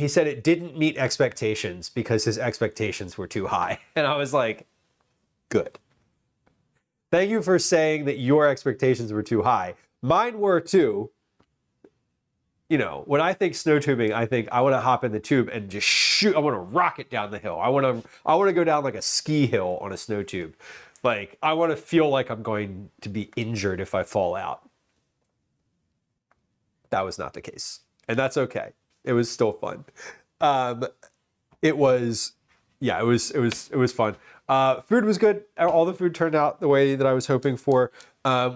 he said it didn't meet expectations because his expectations were too high. And I was like, good. Thank you for saying that your expectations were too high. Mine were too. You know, when I think snow tubing, I think I want to hop in the tube and just shoot. I want to rocket down the hill. I want to go down like a ski hill on a snow tube. Like, I want to feel like I'm going to be injured if I fall out. That was not the case. And that's okay. It was still fun. It was fun. Food was good. All the food turned out the way that I was hoping for.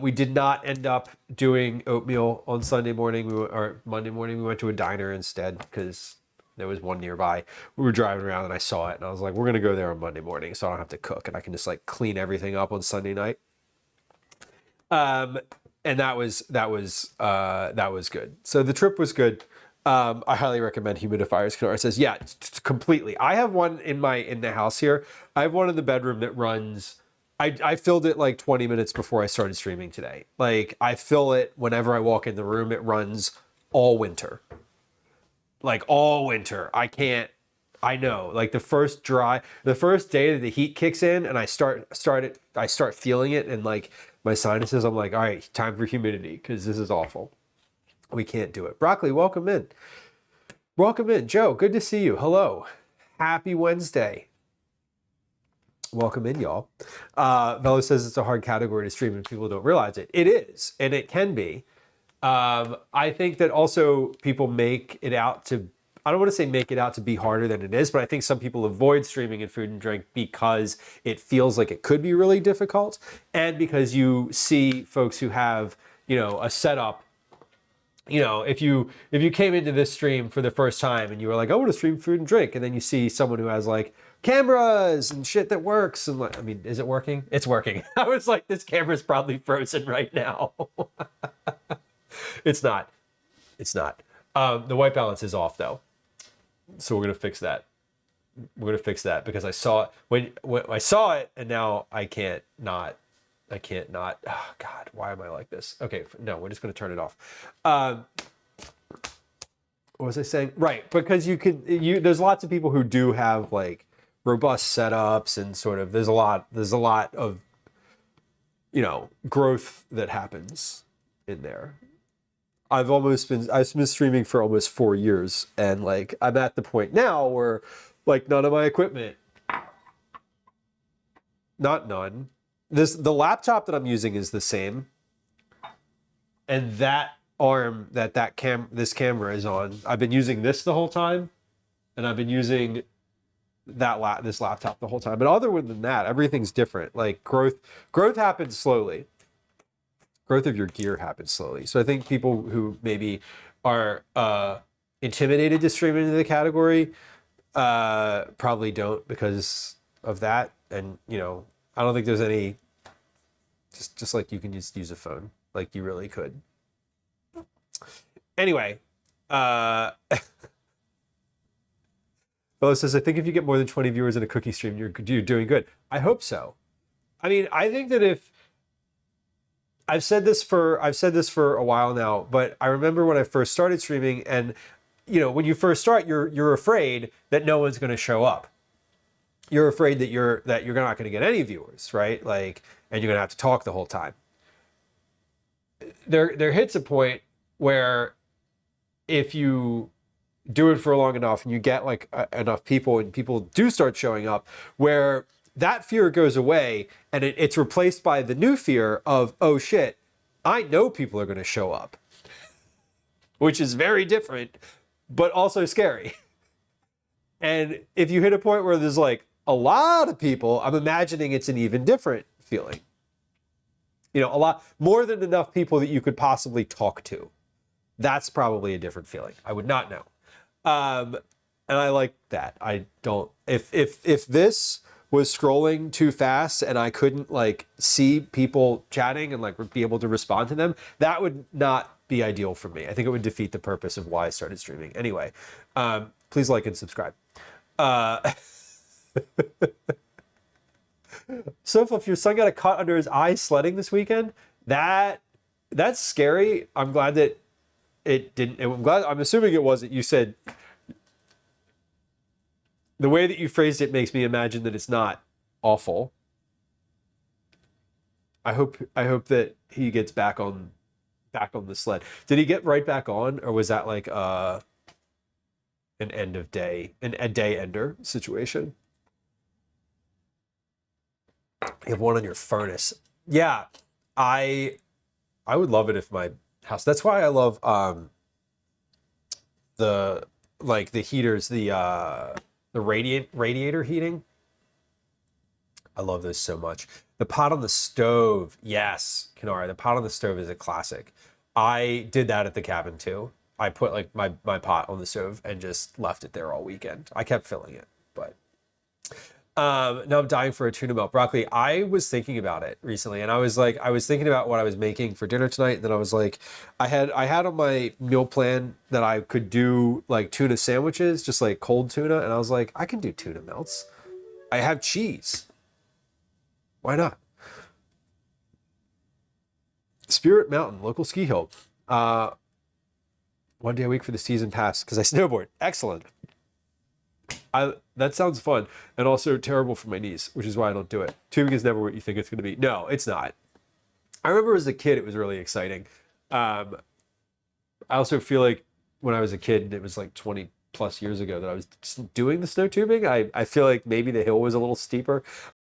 We did not end up doing oatmeal on Sunday morning or Monday morning. We went to a diner instead because there was one nearby. We were driving around and I saw it and I was like, we're going to go there on Monday morning so I don't have to cook and I can just like clean everything up on Sunday night. And that was good. So the trip was good. I highly recommend humidifiers. Kenora says, yeah, completely. I have one in the house here. I have one in the bedroom that runs. I filled it like 20 minutes before I started streaming today. Like, I fill it whenever I walk in the room. It runs all winter. Like, all winter. I know. Like, the first day that the heat kicks in and I start feeling it and like my sinuses, I'm like, all right, time for humidity because this is awful. We can't do it. Broccoli, welcome in. Welcome in. Joe, good to see you. Hello. Happy Wednesday. Welcome in, y'all. Velo says it's a hard category to stream and people don't realize it. It is, and it can be. I think that also people make it out to, I don't want to say make it out to be harder than it is, but I think some people avoid streaming in food and drink because it feels like it could be really difficult. And because you see folks who have, you know, a setup. You know, if you came into this stream for the first time and you were like, I want to stream food and drink, and then you see someone who has like cameras and shit that works, and like, I mean, is it working? It's working. I was like, this camera's probably frozen right now. It's not. It's not. The white balance is off though, so we're gonna fix that. We're gonna fix that because I saw it when I saw it, and now I can't not. Oh God, why am I like this? Okay, no, we're just going to turn it off. What was I saying? Right, because there's lots of people who do have like robust setups and sort of, there's a lot of, you know, growth that happens in there. I've been streaming for almost 4 years and like, I'm at the point now where like none of my equipment, not none, the laptop that I'm using is the same, and that arm this camera is on, I've been using this the whole time, and I've been using this laptop the whole time. But other than that, everything's different. Like growth happens slowly. Growth of your gear happens slowly. So I think people who maybe are intimidated to stream into the category probably don't because of that. And you know, I don't think there's any. Just like you can just use a phone, like you really could. Anyway, Bella says, I think if you get more than 20 viewers in a cookie stream, you're doing good. I hope so. I mean, I think that if I've said this for a while now, but I remember when I first started streaming, and you know, when you first start, you're afraid that no one's going to show up. You're afraid that you're not going to get any viewers, right? Like, and you're going to have to talk the whole time. There hits a point where if you do it for long enough and you get like enough people and people do start showing up, where that fear goes away and it's replaced by the new fear of, oh shit, I know people are going to show up, which is very different, but also scary. And if you hit a point where there's like a lot of people, I'm imagining it's an even different feeling. You know, a lot more than enough people that you could possibly talk to. That's probably a different feeling. I would not know. And I like that. I don't, if this was scrolling too fast and I couldn't like see people chatting and like be able to respond to them, that would not be ideal for me. I think it would defeat the purpose of why I started streaming. Anyway, please like and subscribe. So if your son got a cut under his eye sledding this weekend, that's scary. I'm glad that it didn't. I'm assuming it wasn't. You said The way that you phrased it makes me imagine that it's not awful. I hope that he gets back on the sled. Did he get right back on, or was that like an end of day, a day ender situation? You have one on your furnace. Yeah, I I would love it if my house. That's why I love the like the heaters, the radiator heating. I love those so much. The pot on the stove, yes, Kenara. The pot on the stove is a classic. I did that at the cabin too. I put like my pot on the stove and just left it there all weekend. I kept filling it, but now I'm dying for a tuna melt broccoli. I was thinking about it recently, and I was thinking about what I was making for dinner tonight. And then I was like, I had on my meal plan that I could do like tuna sandwiches, just like cold tuna, and I was like, I can do tuna melts. I have cheese. Why not? Spirit Mountain, local ski hill. Uh, 1 day a week for the season pass because I snowboard. Excellent. That sounds fun and also terrible for my knees, which is why I don't do it. Tubing is never what you think it's going to be. No, it's not. I remember as a kid, it was really exciting. Um, I also feel like when I was a kid, and it was like 20 plus years ago that I was doing the snow tubing. I feel like maybe the hill was a little steeper.